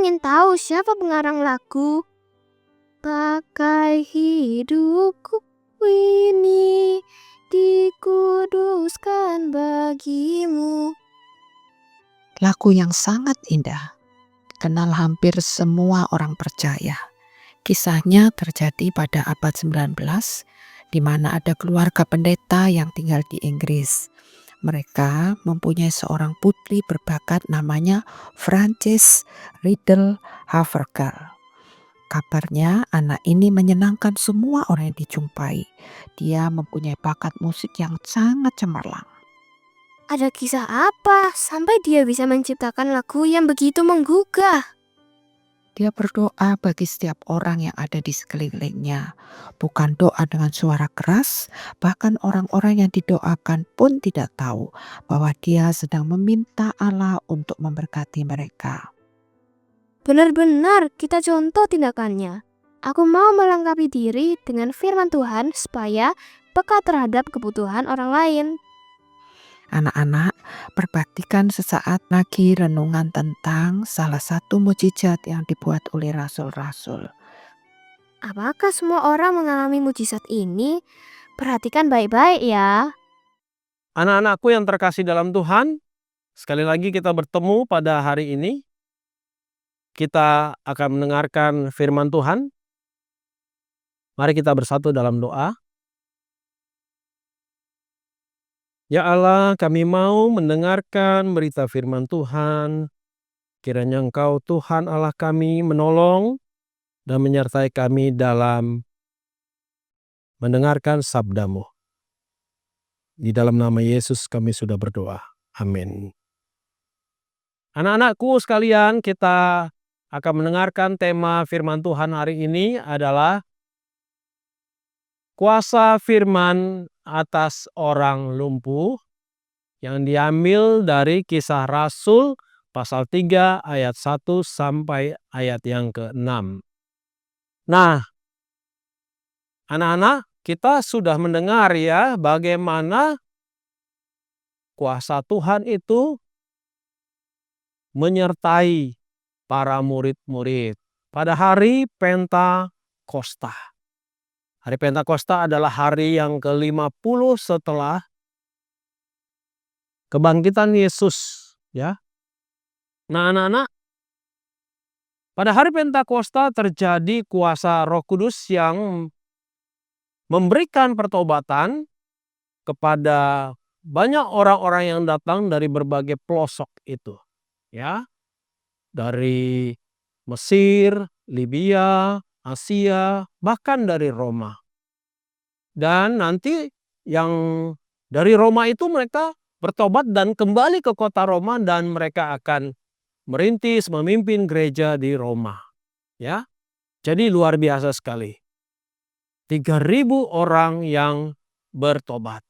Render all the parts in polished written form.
ingin tahu siapa pengarang lagu Pakai hidupku ini dikuduskan bagimu. Lagu yang sangat indah, kenal hampir semua orang percaya. Kisahnya terjadi pada abad 19, di mana ada keluarga pendeta yang tinggal di Inggris. Mereka mempunyai seorang putri berbakat namanya Frances Riddle Havergal. Kabarnya anak ini menyenangkan semua orang yang dijumpai. Dia mempunyai bakat musik yang sangat cemerlang. Ada kisah apa sampai dia bisa menciptakan lagu yang begitu menggugah? Dia berdoa bagi setiap orang yang ada di sekelilingnya. Bukan doa dengan suara keras, bahkan orang-orang yang didoakan pun tidak tahu bahwa dia sedang meminta Allah untuk memberkati mereka. Benar-benar kita contoh tindakannya. Aku mau melengkapi diri dengan firman Tuhan supaya peka terhadap kebutuhan orang lain. Anak-anak, perbaktikan sesaat lagi renungan tentang salah satu mukjizat yang dibuat oleh rasul-rasul. Apakah semua orang mengalami mujizat ini? Perhatikan baik-baik ya. Anak-anakku yang terkasih dalam Tuhan, sekali lagi kita bertemu pada hari ini. Kita akan mendengarkan firman Tuhan. Mari kita bersatu dalam doa. Ya Allah, kami mau mendengarkan berita firman Tuhan. Kiranya Engkau Tuhan Allah kami menolong dan menyertai kami dalam mendengarkan sabda-Mu. Di dalam nama Yesus kami sudah berdoa. Amin. Anak-anakku sekalian, kita akan mendengarkan tema firman Tuhan hari ini adalah kuasa firman atas orang lumpuh yang diambil dari Kisah Rasul pasal 3 ayat 1 sampai ayat yang ke-6. Nah, anak-anak, kita sudah mendengar ya bagaimana kuasa Tuhan itu menyertai para murid-murid pada hari Pentakosta. Hari Pentakosta adalah hari yang ke-50 setelah kebangkitan Yesus, ya. Nah, anak-anak, pada hari Pentakosta terjadi kuasa Roh Kudus yang memberikan pertobatan kepada banyak orang-orang yang datang dari berbagai pelosok itu, ya. Dari Mesir, Libya, Asia, bahkan dari Roma. Dan nanti yang dari Roma itu mereka bertobat dan kembali ke kota Roma dan mereka akan merintis, memimpin gereja di Roma. Ya, jadi luar biasa sekali. 3.000 orang yang bertobat.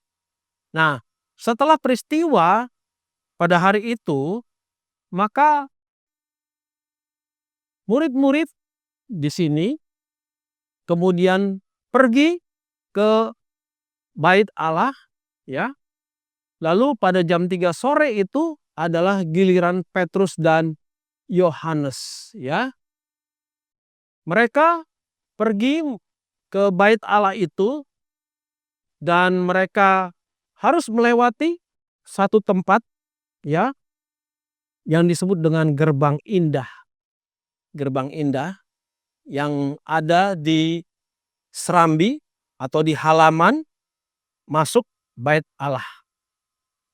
Nah, setelah peristiwa pada hari itu, maka murid-murid di sini kemudian pergi ke bait Allah, ya. Lalu pada jam 3 sore itu adalah giliran Petrus dan Yohanes, ya. Mereka pergi ke bait Allah itu dan mereka harus melewati satu tempat, ya, yang disebut dengan gerbang indah. Gerbang indah yang ada di serambi atau di halaman masuk bait Allah.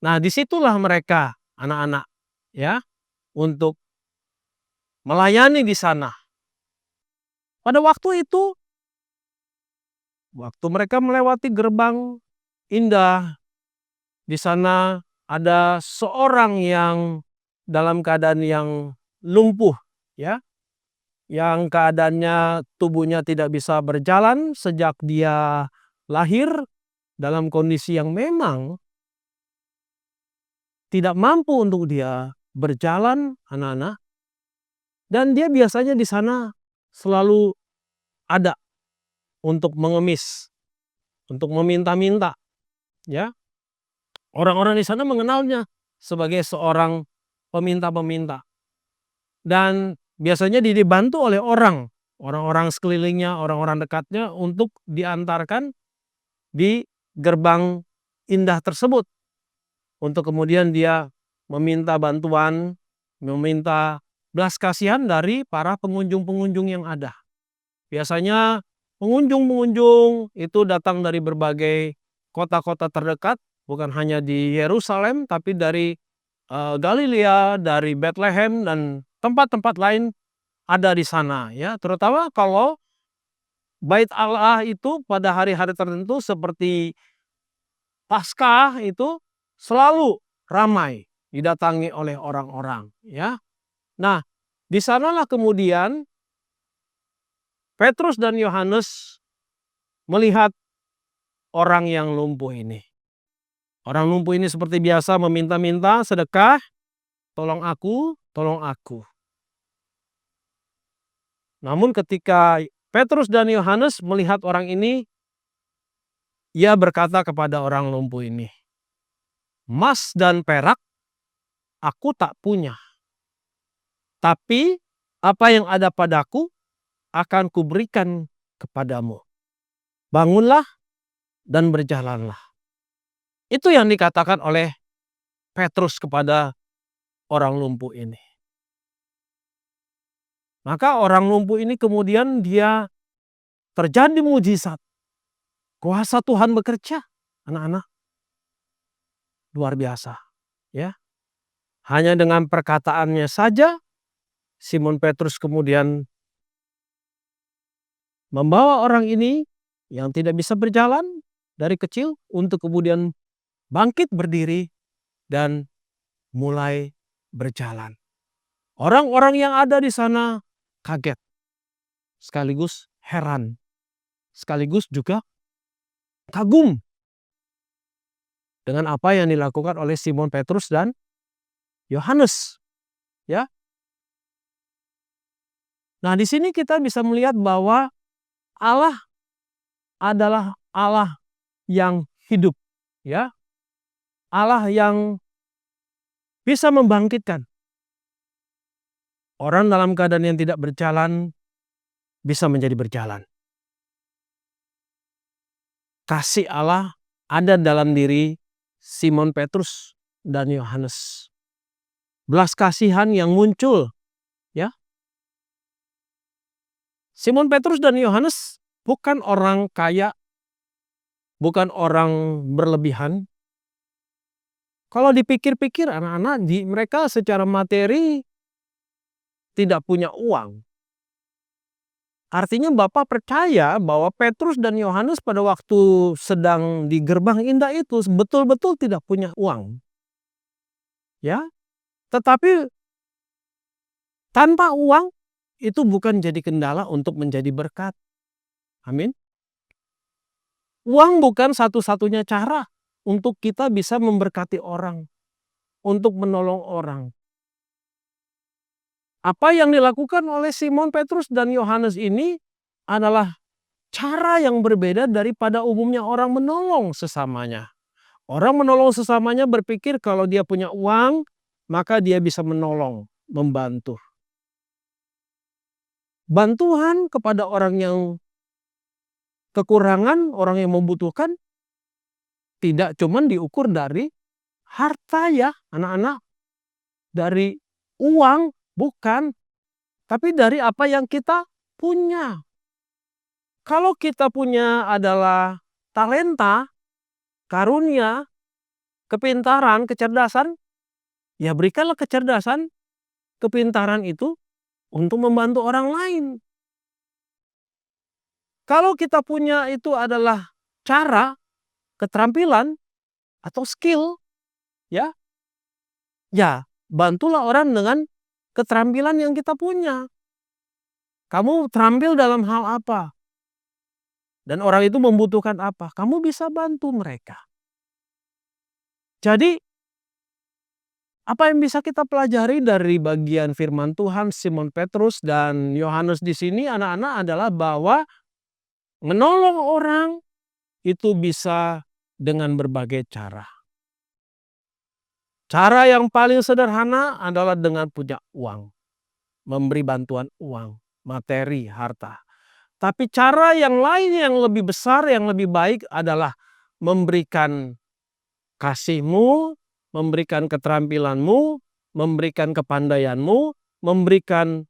Nah, disitulah mereka anak-anak, ya, untuk melayani di sana. Pada waktu itu, waktu mereka melewati gerbang indah, di sana ada seorang yang dalam keadaan yang lumpuh, ya, yang keadaannya tubuhnya tidak bisa berjalan sejak dia lahir dalam kondisi yang memang tidak mampu untuk dia berjalan, anak-anak. Dan dia biasanya di sana selalu ada untuk mengemis, untuk meminta-minta, ya. Orang-orang di sana mengenalnya sebagai seorang peminta-peminta. Dan biasanya dia dibantu oleh orang-orang sekelilingnya, orang-orang dekatnya untuk diantarkan di gerbang indah tersebut. Untuk kemudian dia meminta bantuan, meminta belas kasihan dari para pengunjung-pengunjung yang ada. Biasanya pengunjung-pengunjung itu datang dari berbagai kota-kota terdekat, bukan hanya di Yerusalem, tapi dari Galilea, dari Bethlehem dan tempat-tempat lain ada di sana, ya. Terutama kalau Bait Allah itu pada hari-hari tertentu seperti Paskah itu selalu ramai didatangi oleh orang-orang, ya. Nah, di sanalah kemudian Petrus dan Yohanes melihat orang yang lumpuh ini. Orang lumpuh ini seperti biasa meminta-minta sedekah, "Tolong aku, tolong aku." Namun ketika Petrus dan Yohanes melihat orang ini, ia berkata kepada orang lumpuh ini, "Emas dan perak aku tak punya, tapi apa yang ada padaku akan kuberikan kepadamu. Bangunlah dan berjalanlah." Itu yang dikatakan oleh Petrus kepada orang lumpuh ini. Maka orang lumpuh ini kemudian dia terjadi mujizat. Kuasa Tuhan bekerja, anak-anak. Luar biasa, ya. Hanya dengan perkataannya saja Simon Petrus kemudian membawa orang ini yang tidak bisa berjalan dari kecil untuk kemudian bangkit berdiri dan mulai berjalan. Orang-orang yang ada di sana kaget, sekaligus heran, sekaligus juga kagum dengan apa yang dilakukan oleh Simon Petrus dan Yohanes, ya. Nah, di sini kita bisa melihat bahwa Allah adalah Allah yang hidup, ya. Allah yang bisa membangkitkan. Orang dalam keadaan yang tidak berjalan bisa menjadi berjalan. Kasih Allah ada dalam diri Simon Petrus dan Yohanes. Belas kasihan yang muncul, ya. Simon Petrus dan Yohanes bukan orang kaya, bukan orang berlebihan. Kalau dipikir-pikir anak-anak, mereka secara materi tidak punya uang. Artinya Bapak percaya bahwa Petrus dan Yohanes pada waktu sedang di gerbang indah itu betul-betul tidak punya uang. Ya. Tetapi tanpa uang itu bukan jadi kendala untuk menjadi berkat. Amin. Uang bukan satu-satunya cara untuk kita bisa memberkati orang, untuk menolong orang. Apa yang dilakukan oleh Simon Petrus dan Yohanes ini adalah cara yang berbeda daripada umumnya orang menolong sesamanya. Orang menolong sesamanya berpikir kalau dia punya uang, maka dia bisa menolong, membantu. Bantuan kepada orang yang kekurangan, orang yang membutuhkan, tidak cuma diukur dari harta, ya anak-anak. Dari uang, bukan. Tapi dari apa yang kita punya. Kalau kita punya adalah talenta, karunia, kepintaran, kecerdasan, ya berikanlah kecerdasan, kepintaran itu untuk membantu orang lain. Kalau kita punya itu adalah cara, keterampilan, atau skill, ya bantulah orang dengan keterampilan yang kita punya. Kamu terampil dalam hal apa? Dan orang itu membutuhkan apa? Kamu bisa bantu mereka. Jadi, apa yang bisa kita pelajari dari bagian firman Tuhan Simon Petrus dan Yohanes di sini anak-anak adalah bahwa menolong orang itu bisa dengan berbagai cara. Cara yang paling sederhana adalah dengan punya uang. memberi bantuan uang, materi, harta. Tapi cara yang lain yang lebih besar, yang lebih baik adalah memberikan kasihmu, memberikan keterampilanmu, memberikan kepandaianmu, memberikan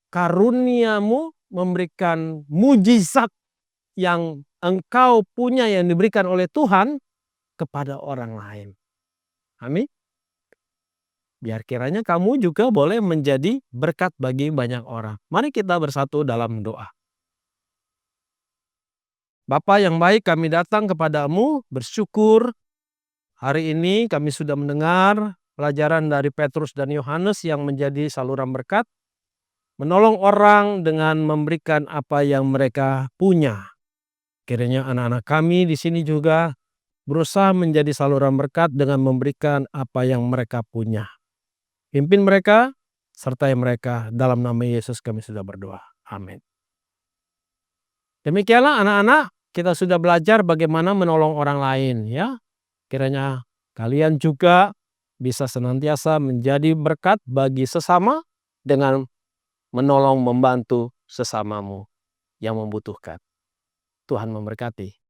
karuniamu, memberikan mujizat yang engkau punya yang diberikan oleh Tuhan kepada orang lain. Amin. Biar kiranya kamu juga boleh menjadi berkat bagi banyak orang. Mari kita bersatu dalam doa. Bapa yang baik, kami datang kepadamu bersyukur. Hari ini kami sudah mendengar pelajaran dari Petrus dan Yohanes yang menjadi saluran berkat. Menolong orang dengan memberikan apa yang mereka punya. Kiranya anak-anak kami di sini juga berusaha menjadi saluran berkat dengan memberikan apa yang mereka punya. Pimpin mereka, sertai mereka. Dalam nama Yesus kami sudah berdoa. Amin. Demikianlah anak-anak, kita sudah belajar bagaimana menolong orang lain ya. Kiranya kalian juga bisa senantiasa menjadi berkat bagi sesama dengan menolong membantu sesamamu yang membutuhkan. Tuhan memberkati.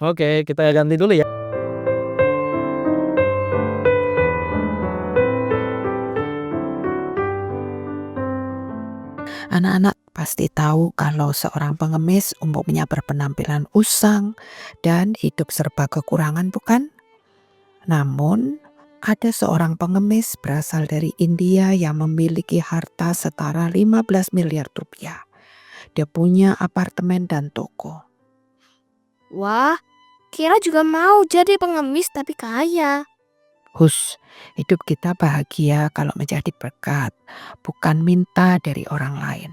Oke, kita ganti dulu ya. Anak-anak pasti tahu kalau seorang pengemis umumnya berpenampilan usang dan hidup serba kekurangan, bukan? Namun, ada seorang pengemis berasal dari India yang memiliki harta setara 15 miliar rupiah. Dia punya apartemen dan toko. Wah, Kira juga mau jadi pengemis tapi kaya. Hidup kita bahagia kalau menjadi berkat, bukan minta dari orang lain.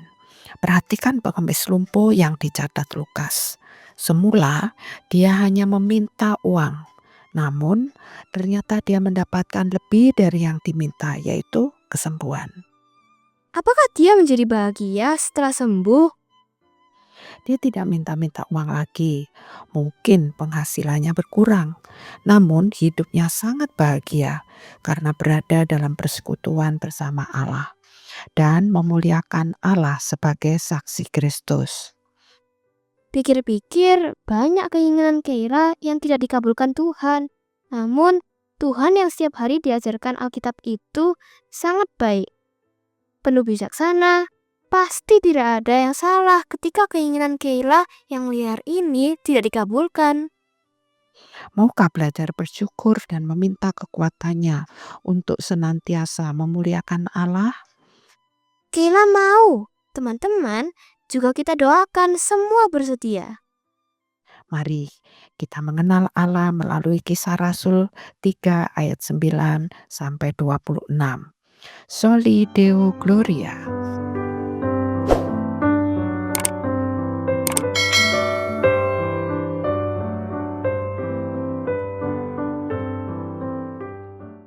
Perhatikan pengemis lumpuh yang dicatat Lukas. Semula dia hanya meminta uang, namun ternyata dia mendapatkan lebih dari yang diminta, yaitu kesembuhan. Apakah dia menjadi bahagia setelah sembuh? Dia tidak minta-minta uang lagi. Mungkin penghasilannya berkurang, namun hidupnya sangat bahagia karena berada dalam persekutuan bersama Allah dan memuliakan Allah sebagai saksi Kristus. Pikir-pikir banyak keinginan Keira yang tidak dikabulkan Tuhan. Namun Tuhan yang setiap hari diajarkan Alkitab itu sangat baik. Penuh bijaksana, pasti tidak ada yang salah ketika keinginan Keira yang liar ini tidak dikabulkan. Maukah belajar bersyukur dan meminta kekuatannya untuk senantiasa memuliakan Allah? Keira mau, teman-teman, juga kita doakan semua bersedia. Mari kita mengenal Allah melalui Kisah Rasul 3 ayat 9 sampai 26. Soli Deo Gloria.